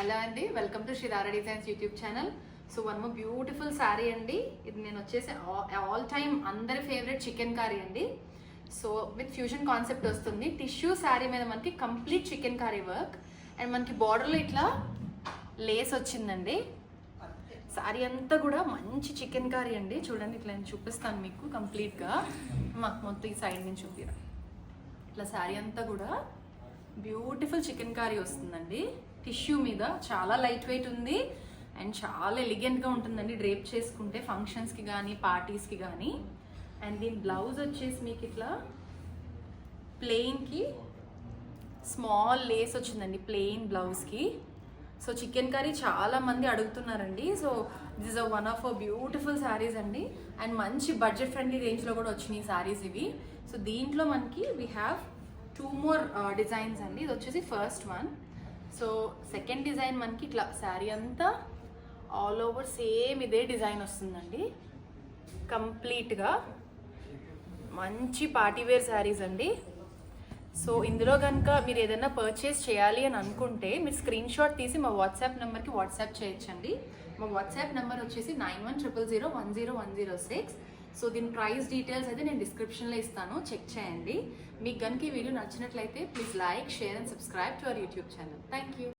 Hello అండి, welcome to Sridhara designs YouTube channel. So one more beautiful sari అండి. ఇది నేను వచ్చేసి ఆల్ టైమ్ అందరి ఫేవరెట్ చికెన్ కర్రీ అండి. సో విత్ ఫ్యూజన్ కాన్సెప్ట్ వస్తుంది. టిష్యూ శారీ మీద మనకి complete chicken curry work and మనకి బార్డర్లో ఇట్లా లేస్ వచ్చిందండి. శారీ అంతా కూడా మంచి చికెన్ కర్రీ అండి. చూడండి, ఇట్లా నేను చూపిస్తాను మీకు కంప్లీట్గా. మొత్తం ఈ సైడ్ నుంచి చూపిరా. ఇట్లా శారీ అంతా కూడా బ్యూటిఫుల్ చికెన్ కర్రీ వస్తుందండి. టిష్యూ మీద చాలా లైట్ వెయిట్ ఉంది అండ్ చాలా ఎలిగెంట్గా ఉంటుందండి డ్రేప్ చేసుకుంటే ఫంక్షన్స్కి కానీ పార్టీస్కి కానీ. అండ్ దీని బ్లౌజ్ వచ్చేసి మీకు ఇట్లా ప్లెయిన్కి స్మాల్ లేస్ వచ్చిందండి ప్లెయిన్ బ్లౌజ్కి. సో చికెన్ కర్రీ చాలా మంది అడుగుతున్నారండి. So this is one of beautiful saris అండి. అండ్ మంచి బడ్జెట్ ఫ్రెండ్లీ రేంజ్లో కూడా వచ్చినాయి శారీస్ ఇవి. సో దీంట్లో మనకి వీ హ్యావ్ 2 more డిజైన్స్ అండి. ఇది వచ్చేసి first one. So second design మనకి ఇట్లా శారీ అంతా ఆల్ ఓవర్ సేమ్ ఇదే డిజైన్ వస్తుందండి. కంప్లీట్గా మంచి పార్టీవేర్ శారీస్ అండి. సో ఇందులో కనుక మీరు ఏదైనా పర్చేస్ చేయాలి అని అనుకుంటే మీరు స్క్రీన్ షాట్ తీసి మా వాట్సాప్ నెంబర్కి వాట్సాప్ చేయొచ్చండి. మా వాట్సాప్ నెంబర్ వచ్చేసి 9100010106. సో దీని ప్రైస్ డీటెయిల్స్ అయితే నేను డిస్క్రిప్షన్లో ఇస్తాను, చెక్ చేయండి. మీకు కనుక ఈ వీడియో నచ్చినట్లయితే please like, share and subscribe to our YouTube channel. Thank you.